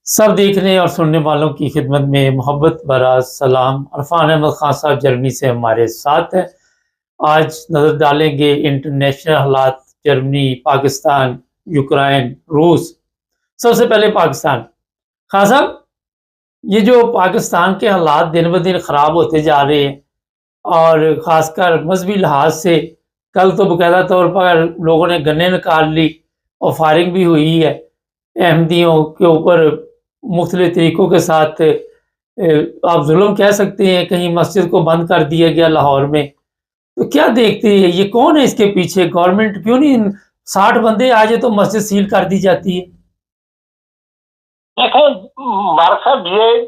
سب دیکھنے اور سننے والوں کی خدمت میں محبت برا سلام۔ عرفان احمد خان صاحب جرمنی سے ہمارے ساتھ ہیں۔ آج نظر ڈالیں گے انٹرنیشنل حالات، جرمنی، پاکستان، یوکرائن، روس۔ سب سے پہلے پاکستان۔ خان صاحب، یہ جو پاکستان کے حالات دن بہ دن خراب ہوتے جا رہے ہیں، اور خاص کر مذہبی لحاظ سے کل تو باقاعدہ طور پر لوگوں نے گنیں نکال لی اور فائرنگ بھی ہوئی ہے احمدیوں کے اوپر مختلف طریقوں کے ساتھ۔ آپ ظلم کہہ سکتے ہیں، کہیں مسجد کو بند کر دیا گیا لاہور میں۔ تو کیا دیکھتے ہیں، یہ کون ہے اس کے پیچھے؟ گورنمنٹ کیوں نہیں 60 بندے آ جائے تو مسجد سیل کر دی جاتی ہے؟ دیکھیں مارک صاحب، یہ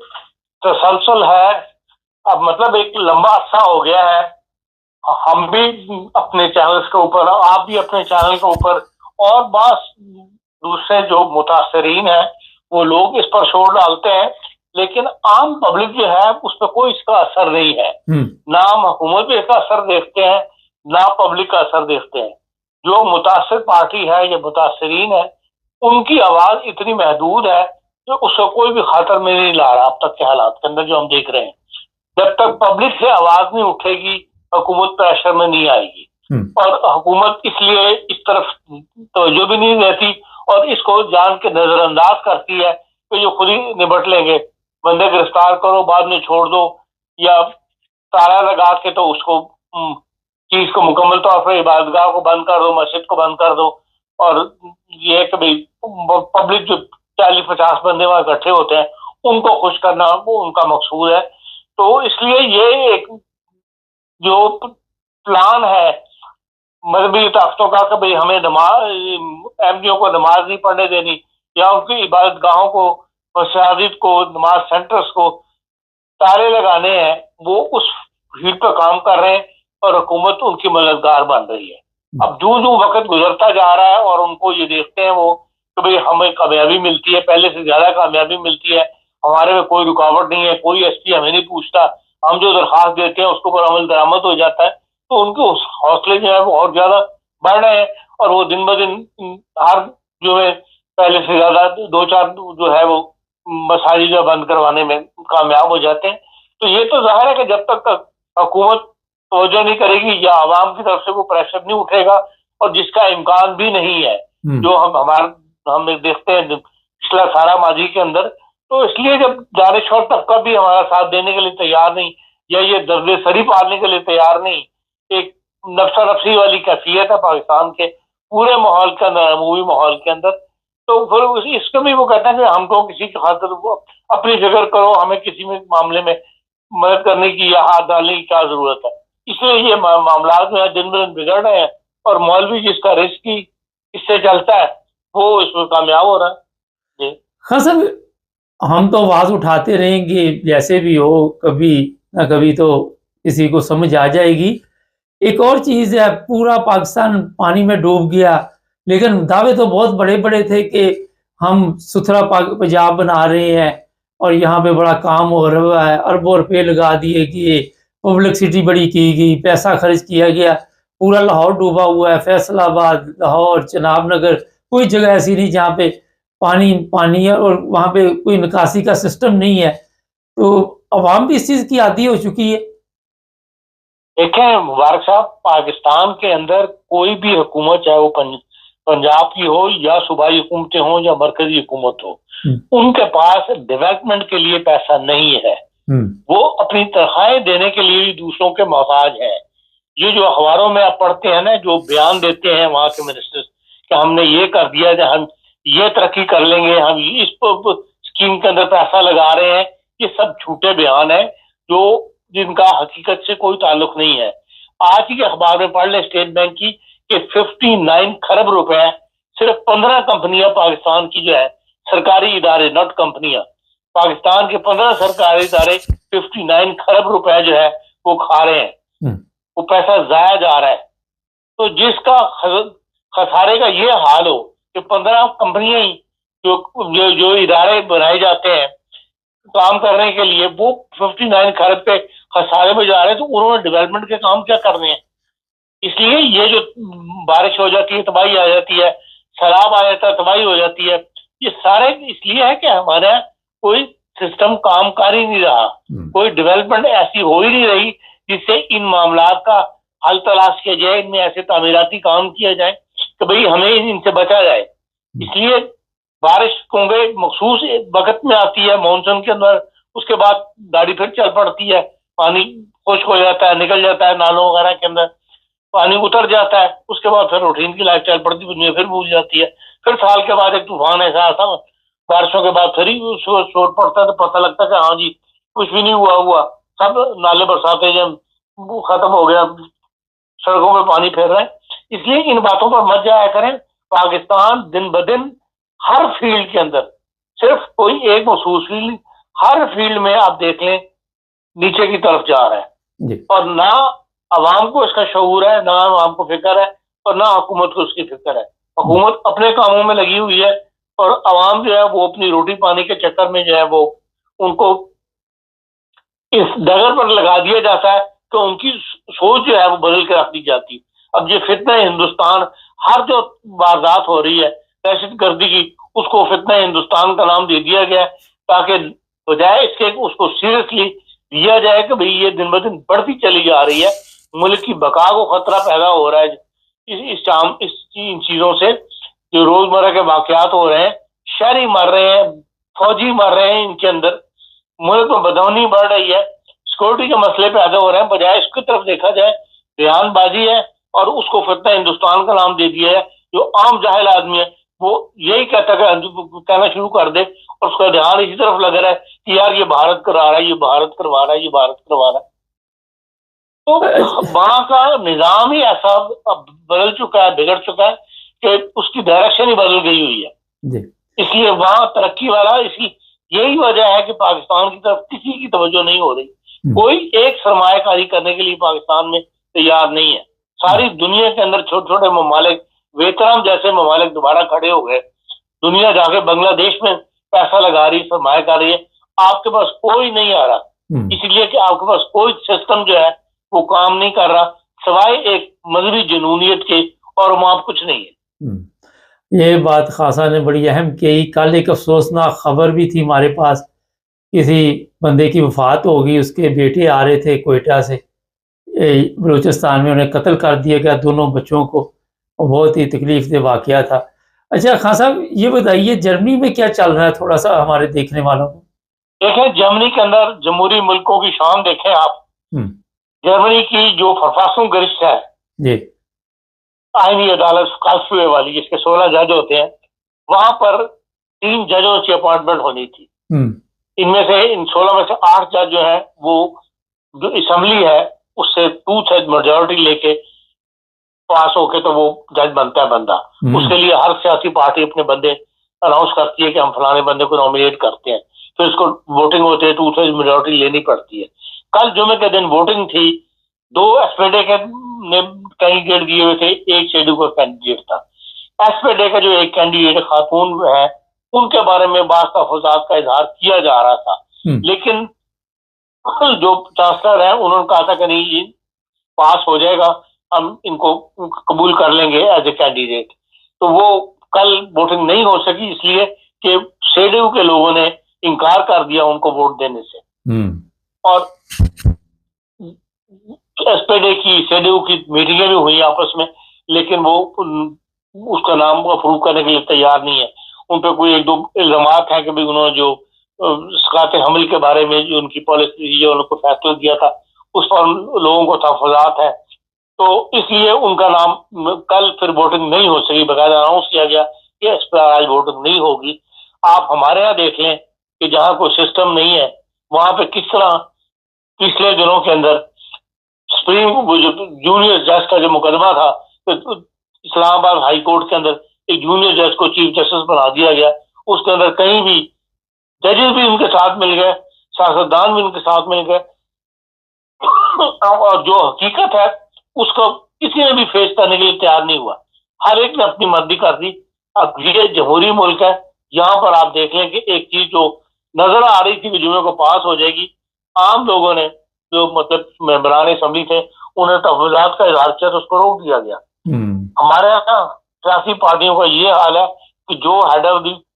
تسلسل ہے، اب مطلب ایک لمبا عرصہ ہو گیا ہے۔ ہم بھی اپنے چینلز کے اوپر، آپ بھی اپنے چینل کے اوپر، اور بعض دوسرے جو متاثرین ہیں وہ لوگ اس پر شور ڈالتے ہیں، لیکن عام پبلک جو ہے اس پہ کوئی اس کا اثر نہیں ہے۔ نہ ہم حکومت پہ اس کا اثر دیکھتے ہیں، نہ پبلک کا اثر دیکھتے ہیں۔ جو متاثر پارٹی ہے یا متاثرین ہے، ان کی آواز اتنی محدود ہے کہ اس کو کوئی بھی خاطر میں نہیں لا رہا۔ اب تک کے حالات کے اندر جو ہم دیکھ رہے ہیں، جب تک پبلک سے آواز نہیں اٹھے گی، حکومت پریشر میں نہیں آئے گی، اور حکومت اس لیے اس طرف توجہ بھی نہیں دیتی اور اس کو جان کے نظر انداز کرتی ہے کہ جو خود ہی نبٹ لیں گے، بندے گرفتار کرو بعد میں چھوڑ دو، یا تالا لگا کے تو اس کو چیز کو مکمل طور پر عبادتگاہ کو بند کر دو، مسجد کو بند کر دو۔ اور یہ ہے کہ بھائی پبلک جو 40-50 بندے وہاں اکٹھے ہوتے ہیں ان کو خوش کرنا وہ ان کا مقصود ہے۔ تو اس لیے یہ ایک جو پلان ہے مذہبی طاقتوں کا کہ بھئی ہمیں احمدیوں کو نماز نہیں پڑھنے دینی، یا ان کی عبادت گاہوں کو، مساجد کو، نماز سینٹرز کو تالے لگانے ہیں، وہ اس فیلڈ پہ کام کر رہے ہیں اور حکومت ان کی مددگار بن رہی ہے۔ اب جو وقت گزرتا جا رہا ہے اور ان کو یہ دیکھتے ہیں وہ کہ بھئی ہمیں کامیابی ملتی ہے، پہلے سے زیادہ کامیابی ملتی ہے، ہمارے میں کوئی رکاوٹ نہیں ہے، کوئی ایس پی ہمیں نہیں پوچھتا، ہم جو درخواست دیتے ہیں اس کے اوپر عمل درآمد ہو جاتا ہے، تو ان کے حوصلے جو ہے وہ اور زیادہ بڑھ رہے ہیں، اور وہ دن بہ دن ہر جو ہے پہلے سے زیادہ 2-4 جو ہے وہ مساجد بند کروانے میں کامیاب ہو جاتے ہیں۔ تو یہ تو ظاہر ہے کہ جب تک حکومت توجہ نہیں کرے گی یا عوام کی طرف سے کوئی پریشر نہیں اٹھے گا، اور جس کا امکان بھی نہیں ہے، جو ہم دیکھتے ہیں پچھلا سارا ماضی کے اندر، تو اس لیے جب جانشور طبقہ بھی ہمارا ساتھ دینے کے لیے تیار نہیں، یا یہ درد سری پالنے کے لیے تیار نہیں، ایک نفسا نفسی والی کیفیت ہے پاکستان کے پورے ماحول کے اندر، عمومی ماحول کے اندر، تو پھر اس کو بھی وہ کہتے ہیں کہ ہم کو کسی کی خاطر اپنی فکر کرو، ہمیں کسی میں معاملے میں مدد کرنے کی یا ہاتھ ڈالنے کی کیا ضرورت ہے۔ اس لیے یہ معاملات جو ہے دن بہ دن بگڑ رہے ہیں، اور مولوی جس کا رزق کی اس سے چلتا ہے وہ اس میں کامیاب ہو رہا ہے۔ جی خان صاحب، ہم تو آواز اٹھاتے رہیں گے، جیسے بھی ہو کبھی نہ کبھی تو کسی کو سمجھ آ جائے گی۔ ایک اور چیز ہے، پورا پاکستان پانی میں ڈوب گیا، لیکن دعوے تو بہت بڑے بڑے تھے کہ ہم ستھرا پنجاب بنا رہے ہیں اور یہاں پہ بڑا کام ہو رہا ہے، اربوں روپے لگا دیے گئے، پبلکسٹی بڑی کی گئی، پیسہ خرچ کیا گیا، پورا لاہور ڈوبا ہوا ہے، فیصل آباد، لاہور، چناب نگر، کوئی جگہ ایسی نہیں جہاں پہ پانی ہے، اور وہاں پہ کوئی نکاسی کا سسٹم نہیں ہے۔ تو عوام بھی اس چیز کی عادی ہو چکی ہے۔ دیکھیں مبارک صاحب، پاکستان کے اندر کوئی بھی حکومت، چاہے وہ پنجاب کی ہو یا صوبائی حکومتیں ہوں یا مرکزی حکومت ہو، ان کے پاس ڈیولپمنٹ کے لیے پیسہ نہیں ہے۔ وہ اپنی تنخواہیں دینے کے لیے دوسروں کے محتاج ہیں۔ یہ جو اخباروں میں آپ پڑھتے ہیں نا، جو بیان دیتے ہیں وہاں کے منسٹر کہ ہم نے یہ کر دیا کہ ہم یہ ترقی کر لیں گے، ہم اس اسکیم کے اندر پیسہ لگا رہے ہیں، یہ سب جھوٹے بیان ہیں جن کا حقیقت سے کوئی تعلق نہیں ہے۔ آج ہی کے اخبار میں پڑھ لیں اسٹیٹ بینک کی کہ 59 کھرب روپے صرف 15 کمپنیاں پاکستان کی جو ہے سرکاری ادارے، ناٹ کمپنیاں، پاکستان کے 15 سرکاری ادارے 59 کھرب روپے جو ہے وہ کھا رہے ہیں، وہ پیسہ ضائع جا رہا ہے۔ تو جس کا خسارے کا یہ حال ہو کہ 15 کمپنیاں ہی جو ادارے بنائے جاتے ہیں کام کرنے کے لیے، وہ 59 کھرب پہ خسارے میں جا رہے ہیں، تو انہوں نے ڈیولپمنٹ کے کام کیا کرنے ہیں؟ اس لیے یہ جو بارش ہو جاتی ہے تباہی آ جاتی ہے، سیلاب آ جاتا ہے تباہی ہو جاتی ہے، یہ سارے اس لیے ہے کہ ہمارے یہاں کوئی سسٹم کام کر ہی نہیں رہا, کوئی ڈیولپمنٹ ایسی ہو ہی نہیں رہی جس سے ان معاملات کا حل تلاش کیا جائے, ان میں ایسے تعمیراتی کام کیا جائے کہ بھئی ہمیں ان سے بچا جائے. اس لیے بارش کیونکہ مخصوص وقت میں آتی ہے مانسون کے اندر, اس کے بعد گاڑی پھر چل پڑتی ہے, پانی خشک ہو جاتا ہے, نکل جاتا ہے نالوں وغیرہ کے اندر, پانی اتر جاتا ہے, اس کے بعد پھر روٹین کی لائف چل پڑتی ہے, دنیا پھر بھول جاتی ہے. پھر سال کے بعد ایک طوفان ایسا آتا, بارشوں کے بعد پھر ہی شور پڑتا ہے تو پتہ لگتا ہے کہ ہاں جی کچھ بھی نہیں ہوا, سب نالے برساتے جب ختم ہو گیا, سڑکوں پہ پانی پھیر رہے ہیں. اس لیے ان باتوں پر مت جایا کریں. پاکستان دن بدن ہر فیلڈ کے اندر, صرف کوئی ایک مخصوص فیلڈ, ہر فیلڈ میں آپ دیکھ لیں نیچے کی طرف جا رہا ہے, اور نہ عوام کو اس کا شعور ہے, نہ عوام کو فکر ہے, اور نہ حکومت کو اس کی فکر ہے. حکومت اپنے کاموں میں لگی ہوئی ہے, اور عوام جو ہے وہ اپنی روٹی پانی کے چکر میں جو ہے وہ ان کو اس ڈگر پر لگا دیا جاتا ہے کہ ان کی سوچ جو ہے وہ بدل کے رکھ دی جاتی. اب یہ فتنہ ہندوستان, ہر جو واردات ہو رہی ہے دہشت گردی کی, اس کو فتنہ ہندوستان کا نام دے دیا گیا تاکہ بجائے اس کے اس کو سیریسلی لیا جائے کہ بھئی یہ دن بدن بڑھتی چلی جا رہی ہے, ملک کی بقا کو خطرہ پیدا ہو رہا ہے ان چیزوں سے. جو روزمرہ کے واقعات ہو رہے ہیں, شہری مر رہے ہیں, فوجی مر رہے ہیں, ان کے اندر ملک میں بدامنی بڑھ رہی ہے, سیکورٹی کے مسئلے پیدا ہو رہے ہیں. بجائے اس کی طرف دیکھا جائے بیان بازی ہے اور اس کو فتنہ ہندوستان کا نام دے دیا ہے. جو عام جاہل آدمی ہے وہ یہی کہنا شروع کر دے, اور اس کا دھیان اسی طرف لگ رہا ہے کہ یار یہ بھارت کرا رہا ہے, یہ بھارت کروا رہا ہے, یہ بھارت کروا رہا ہے. تو وہاں کا نظام ہی ایسا بدل چکا ہے, بگڑ چکا ہے کہ اس کی ڈائریکشن ہی بدل گئی ہوئی ہے. اس لیے وہاں ترقی والا, یہی وجہ ہے کہ پاکستان کی طرف کسی کی توجہ نہیں ہو رہی. کوئی ایک سرمایہ کاری کرنے کے لیے پاکستان میں تیار نہیں ہے. ساری دنیا کے اندر چھوٹے چھوٹے ممالک, ویتنام جیسے ممالک دوبارہ کھڑے ہو گئے. دنیا جا کے بنگلہ دیش میں پیسہ لگا رہی, سرمایہ کاری ہے. آپ کے پاس کوئی نہیں آ رہا, اس لیے کہ آپ کے پاس کوئی سسٹم جو ہے وہ کام نہیں کر رہا سوائے ایک مذہبی جنونیت کے, اور وہاں کچھ نہیں ہے. یہ بات خاصا نے بڑی اہم کی. کل ایک افسوسناک خبر بھی تھی ہمارے پاس, کسی بندے کی وفات ہو گئی, اس کے بیٹے آ رہے تھے کوئٹہ سے, بلوچستان میں انہیں قتل کر دیا گیا, دونوں بچوں کو. بہت ہی تکلیف دہ واقعہ تھا. اچھا خان صاحب یہ بتائیے جرمنی میں کیا چل رہا ہے, تھوڑا سا ہمارے دیکھنے والوں کو. دیکھیں جرمنی کے اندر جمہوری ملکوں کی شان دیکھیں آپ. جرمنی کی جو فرفاسung گرشت ہے, جی, آئینی عدالت کارلسروے والی, جس کے 16 جج ہوتے ہیں, وہاں پر 3 ججوں کی اپوائنٹمنٹ ہونی تھی. ان میں سے ان 16 میں سے 8 جج جو ہیں وہ جو اسمبلی ہے اس سے 2/3 میجورٹی لے کے پاس ہو کے تو وہ جج بنتا ہے بندہ. اس کے لیے ہر سیاسی پارٹی اپنے بندے اناؤنس کرتی ہے کہ ہم فلانے بندے کو نامینیٹ کرتے ہیں, پھر اس کو ووٹنگ ہوتی ہے, 2/3 میجورٹی لینی پڑتی ہے. کل جمعے کے دن ووٹنگ تھی, 2 ایس پی ڈے کے کینڈیڈیٹ دیے ہوئے تھے, ایک شیڈو کا کینڈیڈیٹ تھا. ایس پی ڈے کا جو ایک کینڈیڈیٹ خاتون ہے ان کے بارے میں بعض تحفظات کا اظہار کیا جا رہا تھا, لیکن جو چانسلر ہیں انہوں نے کہا تھا کہ نہیں یہ پاس ہو جائے گا, ہم ان کو قبول کر لیں گے ایز اے کینڈیڈیٹ. تو وہ کل ووٹنگ نہیں ہو سکی اس لیے کہ شیڈو کے لوگوں نے انکار کر دیا ان کو ووٹ دینے سے. اور ایس پی ڈے کی شیڈو کی میٹنگیں بھی ہوئی آپس میں, لیکن وہ اس کا نام اپروو کرنے کے لیے تیار نہیں ہے. ان پہ کوئی 1-2 الزامات ہیں کہ بھی انہوں نے جو اسقاط حمل کے بارے میں جو ان کی پالیسی جو ان کو فیصلہ دیا تھا اس پر لوگوں کو تحفظات ہیں, تو اس لیے ان کا نام کل پھر ووٹنگ نہیں ہو سکی. باقاعدہ اناؤنس کیا گیا کہ اس پر آج ووٹنگ نہیں ہوگی. آپ ہمارے یہاں دیکھ لیں کہ جہاں کوئی سسٹم نہیں ہے وہاں پہ کس طرح پچھلے دنوں کے اندر جونیئر جج کا جو مقدمہ تھا اسلام آباد ہائی کورٹ کے اندر ایک جونیئر جج کو چیف جسٹس بنا دیا گیا. اس کے اندر کہیں بھی ججز بھی ان کے ساتھ مل گئے, سیاستدان بھی ان کے ساتھ مل گئے, اور جو حقیقت ہے اس کو کسی نے بھی فیس کرنے کے لیے تیار نہیں ہوا. ہر ایک نے اپنی مرضی کر دی. اب یہ جمہوری ملک ہے, یہاں پر آپ دیکھ لیں کہ ایک چیز جو نظر آ رہی تھی کہ جمعے کو پاس ہو جائے گی, عام لوگوں نے جو مطلب ممبران اسمبلی تھے انہیں تحفظات کا اظہار کیا تو اس کو روک دیا گیا. ہمارے یہاں سیاسی پارٹیوں کا یہ حال ہے کہ جو ہیڈ آف دی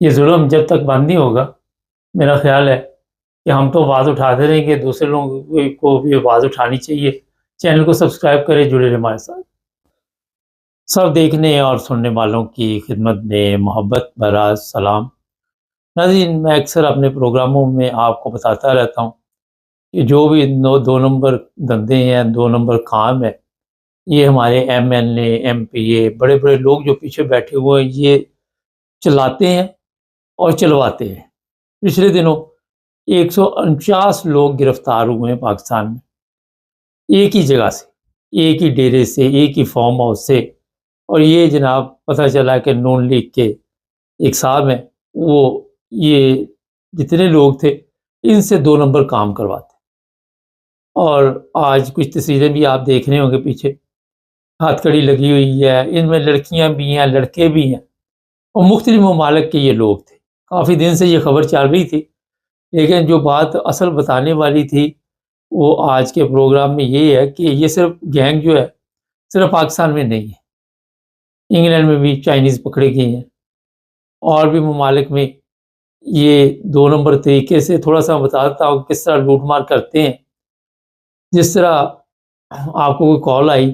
یہ ظلم جب تک بند نہیں ہوگا، میرا خیال ہے کہ ہم تو آواز اٹھاتے رہیں گے، دوسرے لوگوں کو بھی آواز اٹھانی چاہیے۔ چینل کو سبسکرائب کریں، جڑے رہیں ہمارے ساتھ۔ سب دیکھنے اور سننے والوں کی خدمت میں محبت بھرا سلام۔ ناظرین، میں اکثر اپنے پروگراموں میں آپ کو بتاتا رہتا ہوں کہ جو بھی دو نمبر دھندے ہیں، 2 نمبر کام ہے، یہ ہمارے M L A, M P A, بڑے بڑے لوگ جو پیچھے بیٹھے ہوئے ہیں، یہ چلاتے ہیں اور چلواتے ہیں۔ پچھلے دنوں 149 لوگ گرفتار ہوئے ہیں پاکستان میں، ایک ہی جگہ سے، ایک ہی ڈیرے سے، ایک ہی فارم ہاؤس سے۔ اور یہ جناب پتہ چلا کہ نون لیگ کے ایک صاحب ہیں، وہ یہ جتنے لوگ تھے ان سے 2 نمبر کام کرواتے۔ اور آج کچھ تصویریں بھی آپ دیکھ رہے ہوں گے، پیچھے ہاتھ کڑی لگی ہوئی ہے، ان میں لڑکیاں بھی ہیں، لڑکے بھی ہیں، اور مختلف ممالک کے یہ لوگ تھے۔ کافی دن سے یہ خبر چل رہی تھی، لیکن جو بات اصل بتانے والی تھی وہ آج کے پروگرام میں یہ ہے کہ یہ صرف گینگ جو ہے صرف پاکستان میں نہیں ہے، انگلینڈ میں بھی چائنیز پکڑے گئے ہیں، اور بھی ممالک میں یہ 2 نمبر طریقے سے۔ تھوڑا سا بتاتا ہوں کس طرح لوٹ مار کرتے ہیں۔ جس طرح آپ کو کوئی کال آئی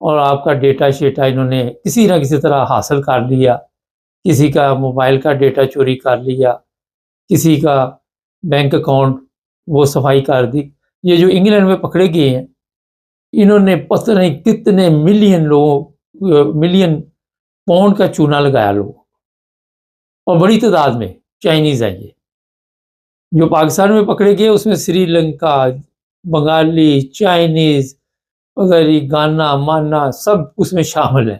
اور آپ کا ڈیٹا شیٹا انہوں نے کسی نہ کسی طرح حاصل کر لیا، کسی کا موبائل کا ڈیٹا چوری کر لیا، کسی کا بینک اکاؤنٹ وہ صفائی کر دی۔ یہ جو انگلینڈ میں پکڑے گئے ہیں، انہوں نے پتہ نہیں کتنے ملین پاؤنڈ کا چونا لگایا لوگ، اور بڑی تعداد میں چائنیز ہیں۔ یہ جو پاکستان میں پکڑے گئے اس میں سری لنکا، بنگالی، چائنیز وغیرہ، گانا مانا سب اس میں شامل ہیں،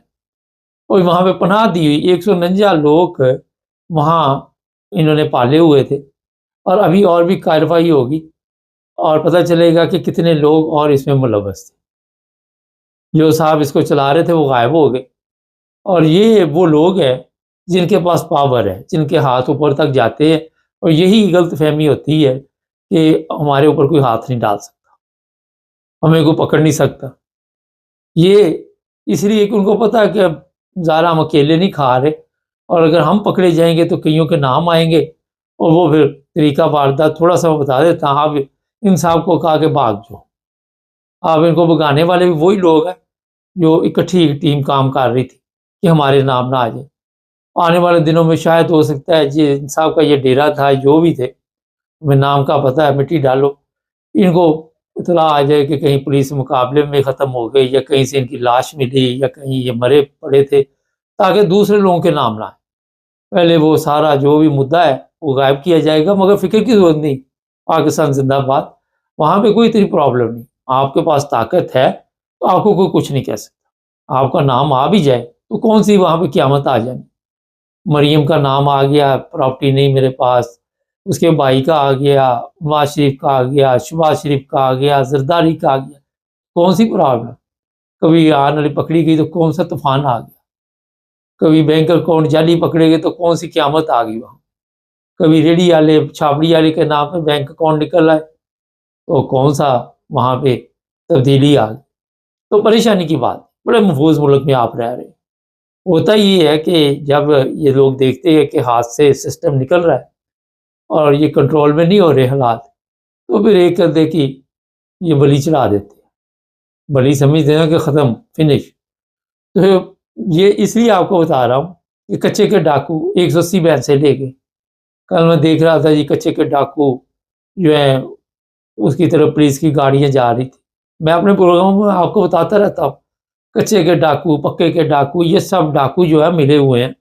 اور وہاں پہ پناہ دی ہوئی 149 لوگ وہاں انہوں نے پالے ہوئے تھے۔ اور ابھی اور بھی کارروائی ہوگی اور پتہ چلے گا کہ کتنے لوگ اور اس میں ملوث تھے۔ جو صاحب اس کو چلا رہے تھے وہ غائب ہو گئے، اور یہ وہ لوگ ہیں جن کے پاس پاور ہے، جن کے ہاتھ اوپر تک جاتے ہیں، اور یہی غلط فہمی ہوتی ہے کہ ہمارے اوپر کوئی ہاتھ نہیں ڈال سکتا، ہمیں کوئی پکڑ نہیں سکتا۔ یہ اس لیے کہ ان کو پتہ ہے کہ اب ذرا ہم اکیلے نہیں کھا رہے، اور اگر ہم پکڑے جائیں گے تو کئیوں کے نام آئیں گے، اور وہ پھر طریقہ واردات تھوڑا سا میں بتا دیتا ہوں۔ آپ ان صاحب کو کہا کہ بھاگ جاؤ، آپ ان کو بگانے والے بھی وہی لوگ ہیں جو اکٹھی ٹیم کام کر رہی تھی کہ ہمارے نام نہ آ جائے۔ آنے والے دنوں میں شاید ہو سکتا ہے جی ان صاحب کا یہ ڈیرا تھا، جو بھی تھے، ہمیں نام کا پتہ ہے، مٹی ڈالو، ان کو اطلاع آ جائے کہ کہیں پولیس مقابلے میں ختم ہو گئے، یا کہیں سے ان کی لاش ملی، یا کہیں یہ مرے پڑے تھے، تاکہ دوسرے لوگوں کے نام نہ آئے۔ پہلے وہ سارا جو بھی مدعا ہے وہ غائب کیا جائے گا، مگر فکر کی ضرورت نہیں، پاکستان زندہ باد، وہاں پہ کوئی اتنی پرابلم نہیں۔ آپ کے پاس طاقت ہے تو آپ کو کوئی کچھ نہیں کہہ سکتا۔ آپ کا نام آ بھی جائے تو کون سی وہاں پہ قیامت آ جائے۔ مریم کا نام آ گیا، پراپرٹی نہیں میرے پاس، اس کے بھائی کا آ گیا، نواز شریف کا آ گیا، شہباز شریف کا آ گیا، زرداری کا آ گیا، کون سی پرابلم؟ کبھی آن والی پکڑی گئی تو کون سا طوفان آ گیا، کبھی بینک اکاؤنٹ جعلی پکڑے گئے تو کون سی قیامت آ گئی وہاں، کبھی ریڑھی والے چھاپڑی والے کے نام پہ بینک اکاؤنٹ نکل آئے تو کون سا وہاں پہ تبدیلی آ گئی۔ تو پریشانی کی بات، بڑے محفوظ ملک میں آپ رہ رہے ہیں۔ ہوتا یہ ہے کہ جب یہ لوگ دیکھتے ہیں کہ ہاتھ سے سسٹم نکل رہا ہے اور یہ کنٹرول میں نہیں ہو رہے حالات، تو پھر ایک کر دے کہ یہ بلی چڑھا دیتے ہیں، بلی سمجھتے ہیں کہ ختم، فنش۔ تو یہ اس لیے آپ کو بتا رہا ہوں کہ کچے کے ڈاکو 180 بین سے لے گئے۔ کل میں دیکھ رہا تھا جی کچے کے ڈاکو جو ہے اس کی طرف پولیس کی گاڑیاں جا رہی تھی۔ میں اپنے پروگرام میں آپ کو بتاتا رہتا ہوں، کچے کے ڈاکو، پکے کے ڈاکو، یہ سب ڈاکو جو ہے ملے ہوئے ہیں،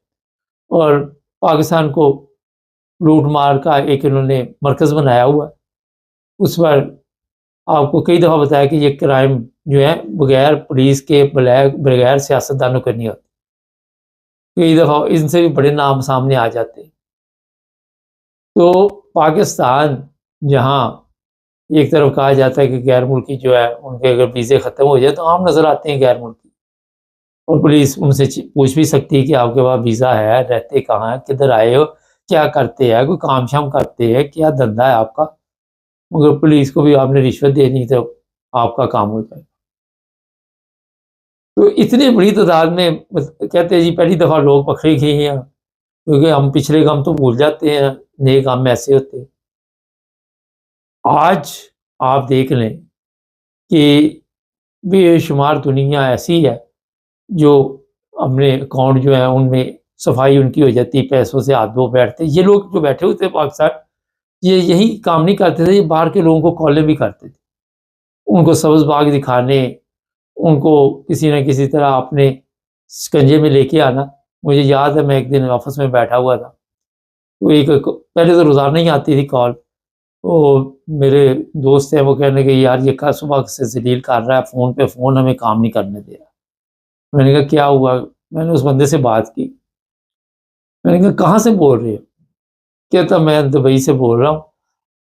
اور پاکستان کو لوٹ مار کا ایک انہوں نے مرکز بنایا ہوا ہے۔ اس پر آپ کو کئی دفعہ بتایا کہ یہ کرائم جو ہے بغیر پولیس کے، بغیر سیاستدانوں کے نہیں ہوتی۔ کئی دفعہ ان سے بھی بڑے نام سامنے آ جاتے ہیں۔ تو پاکستان جہاں ایک طرف کہا جاتا ہے کہ غیر ملکی جو ہے ان کے اگر ویزے ختم ہو جائے تو عام نظر آتے ہیں غیر ملکی، اور پولیس ان سے پوچھ بھی سکتی ہے کہ آپ کے پاس ویزا ہے، رہتے کہاں ہیں، کدھر آئے ہو، کیا کرتے ہیں، کوئی کام شام کرتے ہیں، کیا دھندا ہے آپ کا، مگر پولیس کو بھی آپ نے رشوت دینی تو آپ کا کام ہو جائے۔ تو اتنی بڑی تعداد میں کہتے ہیں جی پہلی دفعہ لوگ پکڑے گئے ہیں، کیونکہ ہم پچھلے کام تو بھول جاتے ہیں، نئے کام میں ایسے ہوتے ہیں۔ آج آپ دیکھ لیں کہ بے شمار دنیا ایسی ہے جو اپنے اکاؤنٹ جو ہیں ان میں صفائی ان کی ہو جاتی ہے، پیسوں سے ہاتھ دھو بیٹھتے ہیں۔ یہ لوگ جو بیٹھے ہوتے ہیں پاکستان، یہ یہی کام نہیں کرتے تھے، یہ باہر کے لوگوں کو کالیں بھی کرتے تھے، ان کو سبز باغ دکھانے، ان کو کسی نہ کسی طرح اپنے شکنجے میں لے کے آنا۔ مجھے یاد ہے میں ایک دن آفس میں بیٹھا ہوا تھا، تو ایک پہلے تو روزانہ ہی آتی تھی کال، تو میرے دوست ہیں وہ کہنے کہ یار یہ کل صبح سے ذلیل کر رہا ہے، فون پہ فون، ہمیں کام نہیں کرنے دے رہا۔ میں نے کہا کیا ہوا؟ میں نے اس بندے سے بات کی، میں نے کہا کہاں سے بول رہے ہو؟ کہتا میں دبئی سے بول رہا ہوں،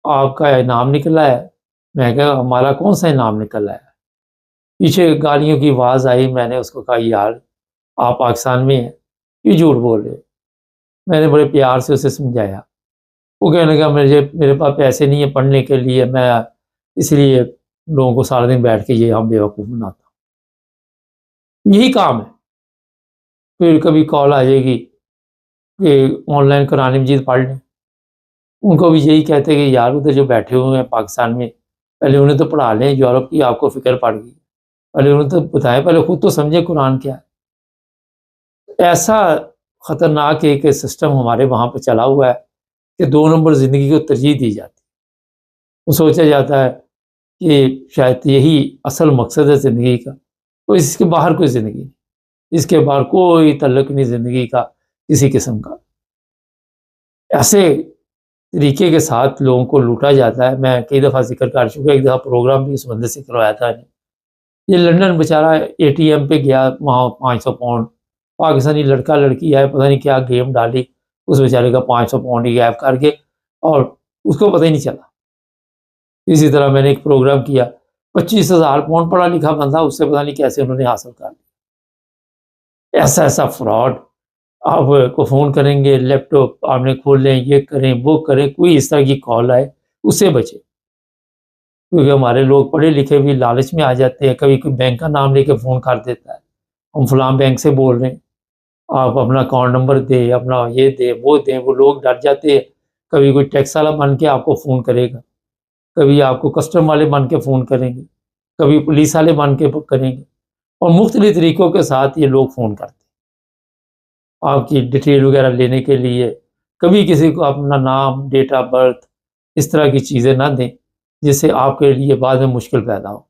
آپ کا انعام نکلا ہے۔ میں نے کہا ہمارا کون سا انعام نکلا ہے؟ پیچھے گالیوں کی آواز آئی، میں نے اس کو کہا یار آپ پاکستان میں ہیں، کیوں جھوٹ بول رہے ہو؟ میں نے بڑے پیار سے اسے سمجھایا۔ وہ کہنے لگا میرے پاس پیسے نہیں ہیں پڑھنے کے لیے، میں اس لیے لوگوں کو سارا دن بیٹھ کے یہ ہم بیوقوف بناتا ہوں۔ یہی کام ہے۔ پھر کبھی کال آ جائے گی کہ آن لائن قرآن مجید پڑھ لیں، ان کو بھی یہی کہتے کہ یار ادھر جو بیٹھے ہوئے ہیں پاکستان میں، پہلے انہیں تو پڑھا لیں، یورپ کی آپ کو فکر پڑ گئی، پہلے انہیں تو بتائیں، پہلے خود تو سمجھے قرآن کیا ہے۔ ایسا خطرناک ایک سسٹم ہمارے وہاں پہ چلا ہوا ہے کہ 2 نمبر زندگی کو ترجیح دی جاتی ہے۔ وہ سوچا جاتا ہے کہ شاید یہی اصل مقصد ہے زندگی کا، تو اس کے باہر کوئی زندگی نہیں، اس کے باہر کوئی تعلق نہیں زندگی کا کسی قسم کا۔ ایسے طریقے کے ساتھ لوگوں کو لوٹا جاتا ہے۔ میں کئی دفعہ ذکر کر چکا، ایک دفعہ پروگرام بھی اس بندے سے کروایا تھا۔ یہ لندن بیچارہ ATM پہ گیا، وہاں 500 پاؤنڈ، پاکستانی لڑکا لڑکی آئے، پتہ نہیں کیا گیم ڈالی، اس بیچارے کا 500 پاؤنڈ ہی غائب کر کے، اور اس کو پتہ ہی نہیں چلا۔ اسی طرح میں نے ایک پروگرام کیا، 25,000 پاؤنڈ پڑھا لکھا بندہ، اس سے پتہ نہیں کیسے انہوں نے حاصل کر لیا۔ ایسا فراڈ، آپ کو فون کریں گے، لیپ ٹاپ آپ نے کھول لیں، یہ کریں وہ کریں، کوئی اس طرح کی کال آئے اس سے بچے، کیونکہ ہمارے لوگ پڑھے لکھے بھی لالچ میں آ جاتے ہیں۔ کبھی کوئی بینک کا نام لے کے فون کر دیتا ہے، ہم فلاں بینک سے بول رہے ہیں، آپ اپنا اکاؤنٹ نمبر دیں، اپنا یہ دیں وہ دیں، وہ لوگ ڈر جاتے ہیں۔ کبھی کوئی ٹیکس والا بن کے آپ کو فون کرے گا، کبھی آپ کو کسٹم والے بن کے فون کریں گے، کبھی پولیس والے بن کے کریں گے، اور مختلف طریقوں کے ساتھ یہ لوگ فون کرتے ہیں آپ کی ڈیٹیل وغیرہ لینے کے لیے۔ کبھی کسی کو اپنا نام، ڈیٹ آف برتھ، اس طرح کی چیزیں نہ دیں جس سے آپ کے لیے بعد میں مشکل پیدا ہو۔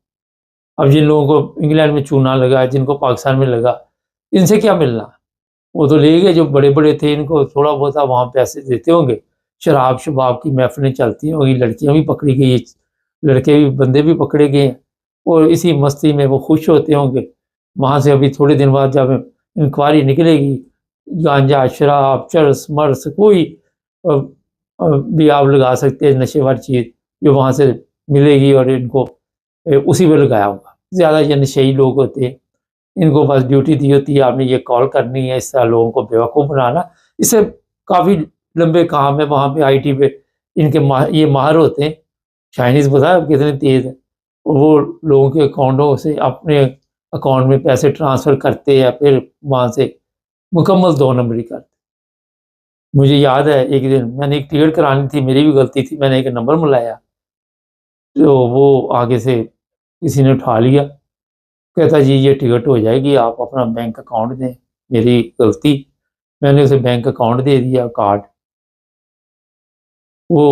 اب جن لوگوں کو انگلینڈ میں چونا لگا، جن کو پاکستان میں لگا، ان سے کیا ملنا؟ وہ تو لے گئے، جو بڑے بڑے تھے ان کو تھوڑا بہت وہاں پیسے دیتے ہوں گے، شراب شباب کی محفلیں چلتی ہوں گی، لڑکیاں بھی پکڑی گئی، لڑکے بھی، بندے بھی پکڑے گئے ہیں، اور اسی مستی میں وہ خوش ہوتے ہوں گے۔ وہاں سے ابھی تھوڑے دن بعد جب انکوائری نکلے گی، گانجا، شراب، چرس مرس، کوئی بھی آپ لگا سکتے ہیں نشے والی چیز جو وہاں سے ملے گی، اور ان کو اسی پہ لگایا ہوگا۔ زیادہ یہ نشئی لوگ ہوتے ہیں، ان کو بس ڈیوٹی دی ہوتی ہے، آپ نے یہ کال کرنی ہے، اس طرح لوگوں کو بیوقوف بنانا۔ اس سے کافی لمبے کام ہے وہاں پہ، IT پہ ان کے یہ ماہر ہوتے ہیں۔ چائنیز پتہ ہے کتنے تیز ہیں، وہ لوگوں کے اکاؤنٹوں سے اپنے اکاؤنٹ میں پیسے ٹرانسفر کرتے ہیں، پھر وہاں سے مکمل 2 نمبری کرتے۔ مجھے یاد ہے ایک دن میں نے ایک ٹکٹ کرانی تھی، میری بھی غلطی تھی، میں نے ایک نمبر ملایا، تو وہ آگے سے کسی نے اٹھا لیا، کہتا جی یہ ٹکٹ ہو جائے گی، آپ اپنا بینک اکاؤنٹ دیں۔ میری غلطی، میں نے اسے بینک اکاؤنٹ دے دیا، کارڈ۔ وہ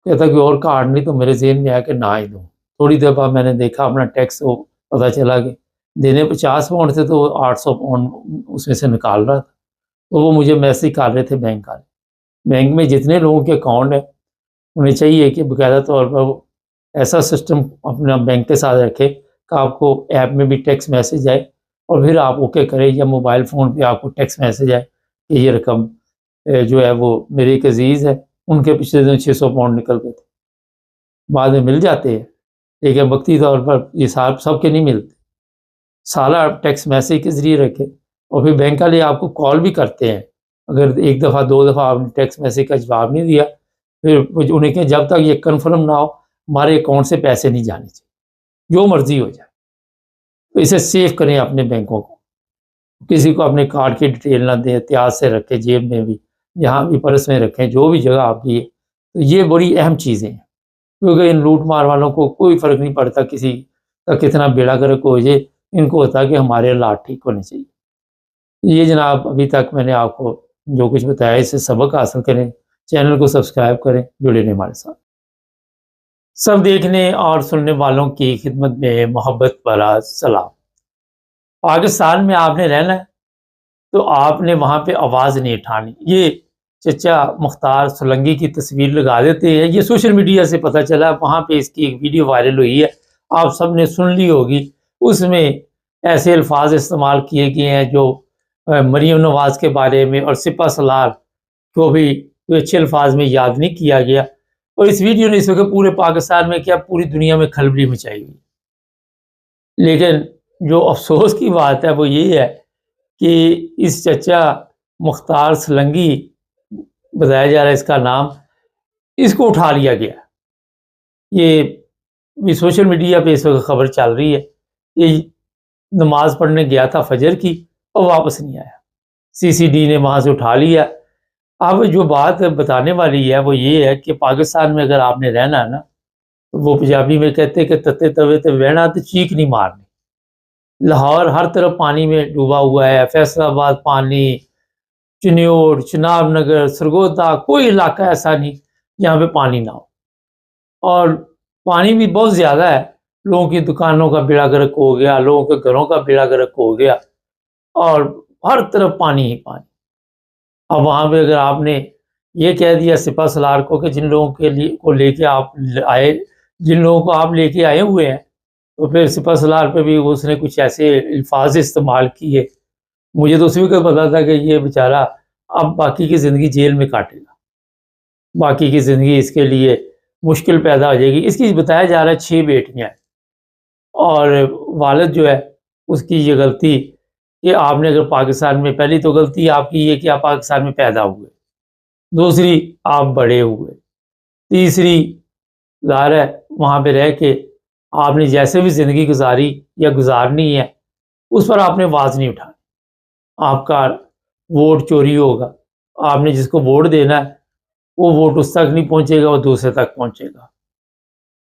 کہتا کہ اور کارڈ نہیں، تو میرے ذہن میں آیا کہ نہ ہی دوں۔ تھوڑی دیر بعد میں نے دیکھا اپنا ٹیکس، وہ پتہ چلا کہ دینے 50 پاؤنڈ تھے، تو وہ 800 پاؤنڈ اس میں سے نکال رہا تھا۔ تو وہ مجھے میسج کر رہے تھے بینک والے۔ بینک میں جتنے لوگوں کے اکاؤنٹ ہیں انہیں چاہیے کہ باقاعدہ طور پر وہ ایسا سسٹم اپنا بینک کے ساتھ رکھے کہ آپ کو ایپ میں بھی ٹیکس میسج آئے، اور پھر آپ اوکے کریں، یا موبائل فون پہ آپ کو ٹیکس میسج آئے کہ یہ رقم جو ہے وہ میرے ایک عزیز ہے، ان کے پچھلے دن 600 پاؤنڈ نکل گئے تھے۔ بعد میں مل جاتے ہیں، لیکن وقتی طور پر یہ سب کے نہیں ملتے۔ سالہ ٹیکس میسج کے ذریعے رکھے، اور پھر بینک والے آپ کو کال بھی کرتے ہیں، اگر 1 دفعہ 2 دفعہ آپ نے ٹیکس میسج کا جواب نہیں دیا، پھر انہیں کہ جب تک یہ کنفرم نہ ہو ہمارے اکاؤنٹ سے پیسے نہیں جانے چاہیے، جو مرضی ہو جائے۔ تو اسے سیف کریں اپنے بینکوں کو۔ کسی کو اپنے کارڈ کی ڈیٹیل نہ دیں، احتیاط سے رکھیں، جیب میں بھی، یہاں بھی پرس میں رکھیں، جو بھی جگہ آپ کی ہے۔ تو یہ بڑی اہم چیزیں ہیں، کیونکہ ان لوٹ مار والوں کو کوئی فرق نہیں پڑتا کسی کا کتنا بیڑا گرک ہو جائے، ان کو ہوتا ہے کہ ہمارے حالات ٹھیک ہونے چاہیے۔ یہ جناب ابھی تک میں نے آپ کو جو کچھ بتایا اس سے سبق حاصل کریں، چینل کو سبسکرائب کریں، جڑے رہیں ہمارے ساتھ۔ سب دیکھنے اور سننے والوں کی خدمت میں محبت بھرا سلام۔ پاکستان میں آپ نے رہنا ہے تو آپ نے وہاں پہ آواز نہیں اٹھانی۔ یہ چچا مختار سولنگی کی تصویر لگا دیتے ہیں، یہ سوشل میڈیا سے پتہ چلا، وہاں پہ اس کی ایک ویڈیو وائرل ہوئی ہے، آپ سب نے سن لی ہوگی۔ اس میں ایسے الفاظ استعمال کیے گئے ہیں جو مریم نواز کے بارے میں، اور سپہ سالار کو بھی کوئی اچھے الفاظ میں یاد نہیں کیا گیا، اور اس ویڈیو نے اس وقت پورے پاکستان میں کیا پوری دنیا میں کھلبلی مچائی ہوئی۔ لیکن جو افسوس کی بات ہے وہ یہ ہے کہ اس چچا مختار سولنگی بتایا جا رہا ہے اس کا نام، اس کو اٹھا لیا گیا۔ یہ سوشل میڈیا پہ اس وقت خبر چل رہی ہے، یہ نماز پڑھنے گیا تھا فجر کی اور واپس نہیں آیا، CCD نے وہاں سے اٹھا لیا۔ اب جو بات بتانے والی ہے وہ یہ ہے کہ پاکستان میں اگر آپ نے رہنا ہے نا، وہ پنجابی میں کہتے ہیں کہ تتے توے تے بہنا تو چیخ نہیں مارنی۔ لاہور ہر طرف پانی میں ڈوبا ہوا ہے، فیصل آباد پانی، چنیوڑ، چناب نگر، سرگودا، کوئی علاقہ ایسا نہیں جہاں پہ پانی نہ ہو، اور پانی بھی بہت زیادہ ہے۔ لوگوں کی دکانوں کا بیڑا گرک ہو گیا، لوگوں کے گھروں کا بیڑا گرک ہو گیا، اور ہر طرف پانی ہی پانی۔ اب وہاں پہ اگر آپ نے یہ کہہ دیا سپہ سالار کو کہ جن لوگوں کے لیے کو لے کے آپ آئے، جن لوگوں کو آپ لے کے آئے ہوئے ہیں، تو پھر سپہ سالار پہ بھی اس نے کچھ ایسے الفاظ استعمال کیے۔ مجھے تو اسی وقت پتا تھا کہ یہ بیچارہ اب باقی کی زندگی جیل میں کاٹے گا، باقی کی زندگی اس کے لیے مشکل پیدا ہو جائے گی۔ اس کی بتایا جا رہا ہے 6 بیٹیاں ہیں، اور والد جو ہے اس کی یہ غلطی کہ آپ نے اگر پاکستان میں، پہلی تو غلطی آپ کی یہ کہ آپ پاکستان میں پیدا ہوئے، دوسری آپ بڑے ہوئے، تیسری ظاہر ہے وہاں پہ رہ کے آپ نے جیسے بھی زندگی گزاری یا گزارنی ہے اس پر آپ نے آواز نہیں اٹھانی۔ آپ کا ووٹ چوری ہوگا، آپ نے جس کو ووٹ دینا ہے وہ ووٹ اس تک نہیں پہنچے گا، وہ دوسرے تک پہنچے گا۔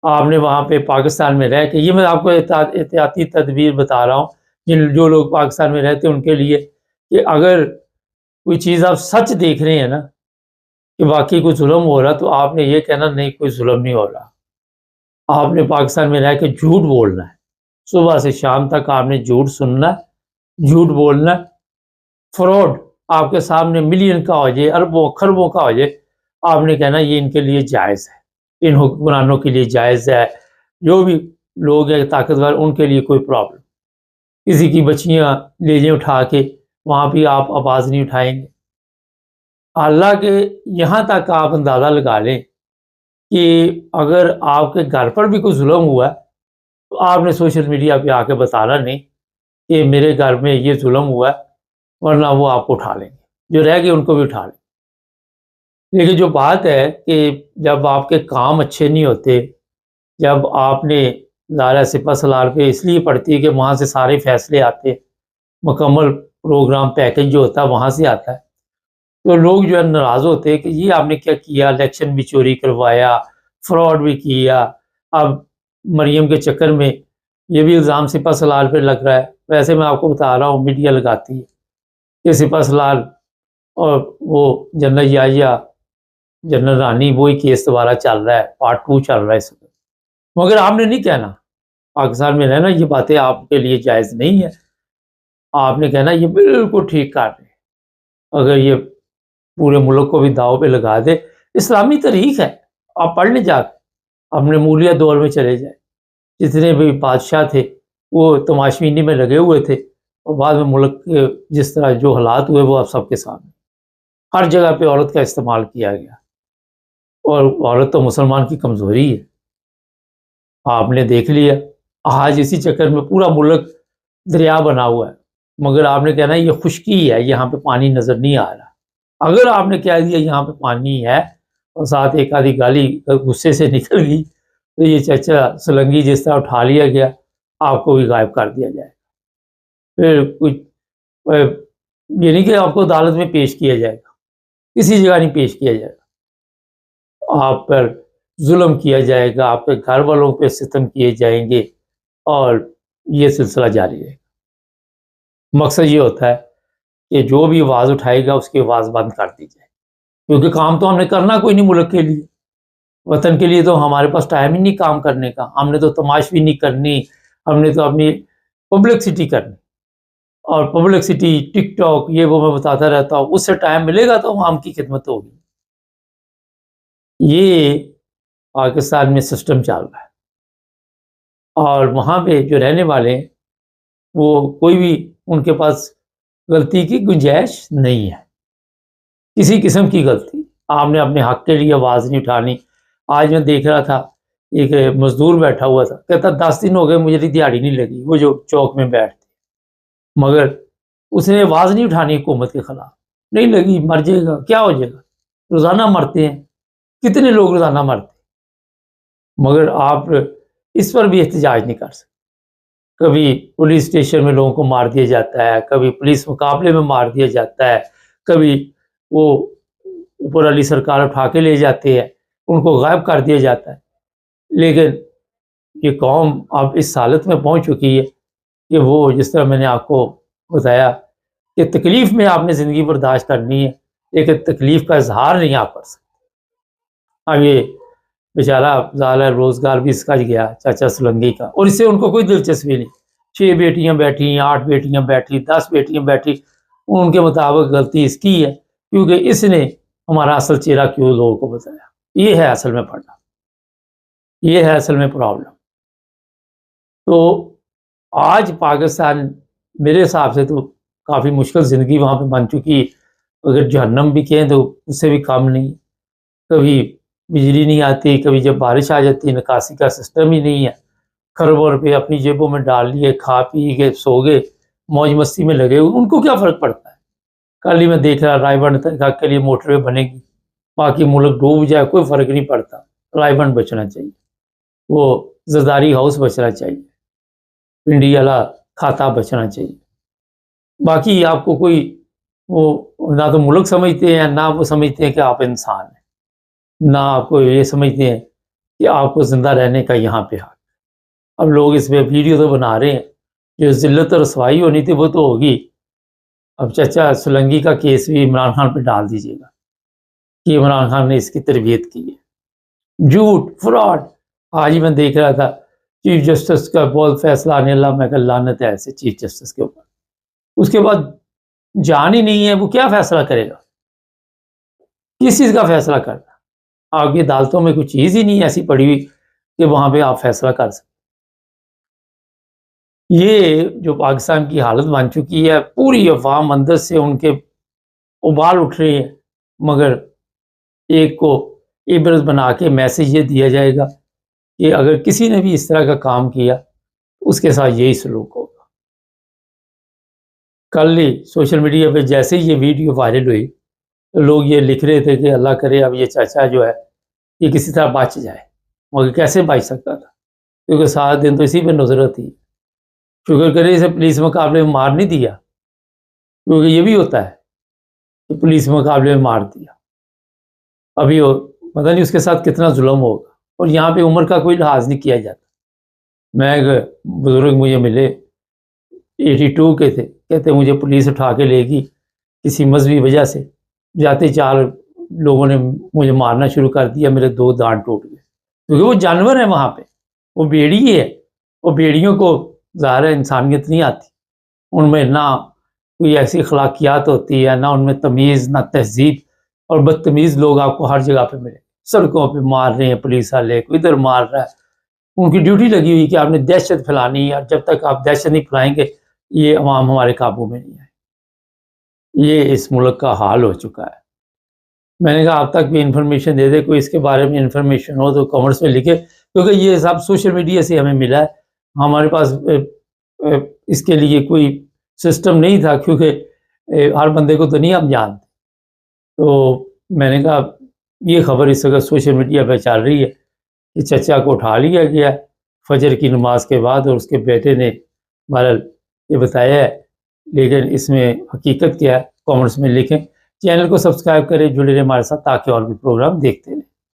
آپ نے وہاں پہ پاکستان میں رہ کے، یہ میں آپ کو احتیاطی تدبیر بتا رہا ہوں جو لوگ پاکستان میں رہتے ہیں ان کے لیے، کہ اگر کوئی چیز آپ سچ دیکھ رہے ہیں نا کہ واقعی کوئی ظلم ہو رہا، تو آپ نے یہ کہنا نہیں کوئی ظلم نہیں ہو رہا۔ آپ نے پاکستان میں رہ کے جھوٹ بولنا ہے، صبح سے شام تک آپ نے جھوٹ سننا ہے، جھوٹ بولنا ہے۔ فراڈ آپ کے سامنے ملین کا ہو جائے، اربوں خربوں کا ہو جائے، آپ نے کہنا یہ ان کے لیے جائز ہے، ان حکمرانوں کے لیے جائز ہے، جو بھی لوگ ہیں طاقتور ان کے لیے کوئی پرابلم۔ کسی کی بچیاں لے جائیں اٹھا کے، وہاں بھی آپ آواز نہیں اٹھائیں گے۔ اللہ کے یہاں تک آپ اندازہ لگا لیں کہ اگر آپ کے گھر پر بھی کوئی ظلم ہوا ہے تو آپ نے سوشل میڈیا پہ آ کے بتانا نہیں کہ میرے گھر میں یہ ظلم ہوا ہے، ورنہ وہ آپ کو اٹھا لیں گے، جو رہ گئے ان کو بھی اٹھا لیں گے۔ لیکن جو بات ہے کہ جب آپ کے کام اچھے نہیں ہوتے، جب آپ نے ظاہر سپہ سالار پہ اس لیے پڑتی ہے کہ وہاں سے سارے فیصلے آتے، مکمل پروگرام پیکج جو ہوتا ہے وہاں سے آتا ہے، تو لوگ جو ہے ناراض ہوتے ہیں کہ یہ آپ نے کیا کیا، الیکشن بھی چوری کروایا، فراڈ بھی کیا۔ اب مریم کے چکر میں یہ بھی الزام سپہ سالار پہ لگ رہا ہے۔ ویسے میں آپ کو بتا رہا ہوں میڈیا لگاتی ہے کہ سپہ سالار اور وہ جنرل یحییٰ، جنرل رانی، وہی کیس دوبارہ چل رہا ہے، پارٹ 2 چل رہا ہے اس وقت۔ مگر آپ نے نہیں کہنا پاکستان میں رہنا یہ باتیں آپ کے لیے جائز نہیں ہے، آپ نے کہنا یہ بالکل ٹھیک کر رہے ہیں۔ اگر یہ پورے ملک کو بھی داؤ پہ لگا دے، اسلامی تاریخ ہے، آپ پڑھ لیں جا کے، اپنے مولیہ دور میں چلے جائیں، جتنے بھی بادشاہ تھے وہ تماشبینی میں لگے ہوئے تھے، اور بعد میں ملک کے جس طرح جو حالات ہوئے وہ آپ سب کے سامنے، ہر جگہ پہ عورت کا استعمال کیا گیا، اور عورت تو مسلمان کی کمزوری ہے، آپ نے دیکھ لیا۔ آج اسی چکر میں پورا ملک دریا بنا ہوا ہے، مگر آپ نے کہنا یہ خشکی ہے، یہاں پہ پانی نظر نہیں آ رہا۔ اگر آپ نے کہہ دیا یہاں پہ پانی ہے اور ساتھ ایک آدھی گالی غصے سے نکل گئی، تو یہ چچا سولنگی جس طرح اٹھا لیا گیا، آپ کو بھی غائب کر دیا جائے۔ پھر کچھ یہ نہیں کہ آپ کو عدالت میں پیش کیا جائے گا، کسی جگہ نہیں پیش کیا جائے گا، آپ پر ظلم کیا جائے گا، آپ کے گھر والوں پہ ستم کیے جائیں گے، اور یہ سلسلہ جاری رہے گا۔ مقصد یہ ہوتا ہے کہ جو بھی آواز اٹھائے گا اس کی آواز بند کر دی جائے، کیونکہ کام تو ہم نے کرنا کوئی نہیں ملک کے لیے، وطن کے لیے تو ہمارے پاس ٹائم ہی نہیں کام کرنے کا، ہم نے تو تماشبی نہیں کرنی، ہم نے تو اپنی پبلکسٹی کرنی، اور پبلکسٹی ٹک ٹاک یہ وہ میں بتاتا رہتا ہوں، اس سے ٹائم ملے گا تو عوام کی خدمت ہوگی۔ یہ پاکستان میں سسٹم چل رہا ہے، اور وہاں پہ جو رہنے والے ہیں وہ کوئی بھی ان کے پاس غلطی کی گنجائش نہیں ہے، کسی قسم کی غلطی۔ آپ نے اپنے حق کے لیے آواز نہیں اٹھانی۔ آج میں دیکھ رہا تھا ایک مزدور بیٹھا ہوا تھا، کہتا 10 دن ہو گئے مجھے دیہڑی نہیں لگی، وہ جو چوک میں بیٹھتے، مگر اس نے آواز نہیں اٹھانی حکومت کے خلاف، نہیں لگی مر جائے گا، کیا ہو جائے گا، روزانہ مرتے ہیں، کتنے لوگ روزانہ مرتے ہیں، مگر آپ اس پر بھی احتجاج نہیں کر سکتے۔ کبھی پولیس اسٹیشن میں لوگوں کو مار دیا جاتا ہے، کبھی پولیس مقابلے میں مار دیا جاتا ہے، کبھی وہ اوپر علی سرکار اٹھا کے لے جاتے ہیں، ان کو غائب کر دیا جاتا ہے۔ لیکن یہ قوم اب اس حالت میں پہنچ چکی ہے کہ وہ جس طرح میں نے آپ کو بتایا کہ تکلیف میں آپ نے زندگی برداشت کرنی ہے، لیکن تکلیف کا اظہار نہیں آپ کر سکتے۔ اب یہ بیچارہ ظاہر روزگار بھی اس کا گیا چاچا سلنگی کا، اور اس سے ان کو کوئی دلچسپی نہیں۔ 6 بیٹیاں بیٹھی، 8 بیٹیاں بیٹھی، 10 بیٹیاں بیٹھی، ان کے مطابق غلطی اس کی ہے، کیونکہ اس نے ہمارا اصل چہرہ کیوں لوگوں کو بتایا۔ یہ ہے اصل میں پڑھنا، یہ ہے اصل میں پرابلم۔ تو آج پاکستان میرے حساب سے تو کافی مشکل زندگی وہاں پہ بن چکی ہے، اگر جہنم بھی کہیں تو اس سے بھی کم نہیں۔ کبھی بجلی نہیں آتی، کبھی جب بارش آ جاتی نکاسی کا سسٹم ہی نہیں ہے، کروڑوں روپے اپنی جیبوں میں ڈال لیے، کھا پی کے سو گئے، موج مستی میں لگے ہوئے، ان کو کیا فرق پڑتا ہے؟ کل ہی میں دیکھ رہا رائے بند تحقیق کے لیے موٹر وے بنے گی، باقی ملک ڈوب جائے کوئی فرق نہیں پڑتا، رائے بند بچنا چاہیے، وہ زرداری ہاؤس بچنا چاہیے، پنڈی والا کھاتا بچنا چاہیے۔ باقی آپ کو کوئی وہ نہ تو ملک سمجھتے ہیں، نہ وہ سمجھتے ہیں کہ آپ انسان ہیں، نہ آپ کو یہ سمجھتے ہیں کہ آپ کو زندہ رہنے کا یہاں پہ حق۔ اب لوگ اس پہ ویڈیو تو بنا رہے ہیں، جو ذلت اور رسوائی ہونی تھی وہ تو ہوگی۔ اب چچا سلنگی کا کیس بھی عمران خان پہ ڈال دیجیے گا کہ عمران خان نے اس کی تربیت کی ہے، جھوٹ فراڈ۔ آج ہی میں دیکھ رہا تھا چیف جسٹس کا بہت فیصلہ آنے اللہ، میں کہ لعنت ہے ایسے چیف جسٹس کے اوپر، اس کے بعد جان ہی نہیں ہے، وہ کیا فیصلہ کرے گا؟ کس چیز کا فیصلہ کرنا؟ آپ کی عدالتوں میں کوئی چیز ہی نہیں ایسی پڑی ہوئی کہ وہاں پہ آپ فیصلہ کر سکیں۔ یہ جو پاکستان کی حالت بن چکی ہے، پوری عوام اندر سے ان کے ابال اٹھ رہے ہیں، مگر ایک کو عبرت بنا کے میسج یہ دیا جائے گا کہ اگر کسی نے بھی اس طرح کا کام کیا اس کے ساتھ یہی سلوک ہوگا۔ کل ہی سوشل میڈیا پہ جیسے ہی یہ ویڈیو وائرل ہوئی تو لوگ یہ لکھ رہے تھے کہ اللہ کرے اب یہ چاچا جو ہے یہ کسی طرح بچ جائے، مگر کیسے بچ سکتا تھا؟ کیونکہ سارا دن تو اسی پہ نظر تھی۔ شکر کرے اسے پولیس مقابلے میں مار نہیں دیا، کیونکہ یہ بھی ہوتا ہے کہ پولیس مقابلے میں مار دیا، ابھی پتہ نہیں اس کے ساتھ کتنا ظلم ہوگا۔ اور یہاں پہ عمر کا کوئی لحاظ نہیں کیا جاتا۔ میں ایک بزرگ مجھے ملے 82 کے تھے، کہتے مجھے پولیس اٹھا کے لے گی کسی مذہبی وجہ سے، جاتے 4 لوگوں نے مجھے مارنا شروع کر دیا، میرے 2 دانت ٹوٹ گئے، کیونکہ وہ جانور ہیں وہاں پہ، وہ بیڑی ہے، وہ بیڑیوں کو ظاہر انسانیت نہیں آتی، ان میں نہ کوئی ایسی اخلاقیات ہوتی ہے، نہ ان میں تمیز، نہ تہذیب، اور بدتمیز لوگ آپ کو ہر جگہ پہ ملے، سڑکوں پہ مار رہے ہیں پولیس والے، کوئی ادھر مار رہا ہے، ان کی ڈیوٹی لگی ہوئی کہ آپ نے دہشت پھیلانی ہے، اور جب تک آپ دہشت نہیں پھیلائیں گے یہ عوام ہمارے قابو میں نہیں آئے۔ یہ اس ملک کا حال ہو چکا ہے۔ میں نے کہا آپ تک بھی انفارمیشن دے دے، کوئی اس کے بارے میں انفارمیشن ہو تو کامنٹس میں لکھے، کیونکہ یہ سب سوشل میڈیا سے ہمیں ملا ہے، ہمارے پاس اس کے لیے کوئی سسٹم نہیں تھا، کیونکہ ہر بندے کو تو نہیں ہم جانتے۔ تو میں نے کہا یہ خبر اس وقت سوشل میڈیا پہ چل رہی ہے کہ چچا کو اٹھا لیا گیا فجر کی نماز کے بعد، اور اس کے بیٹے نے بہرحال یہ بتایا ہے لیکن اس میں حقیقت کیا ہے کامنٹس میں لکھیں. چینل کو سبسکرائب کریں, جڑے رہیں ہمارے ساتھ تاکہ اور بھی پروگرام دیکھتے رہیں.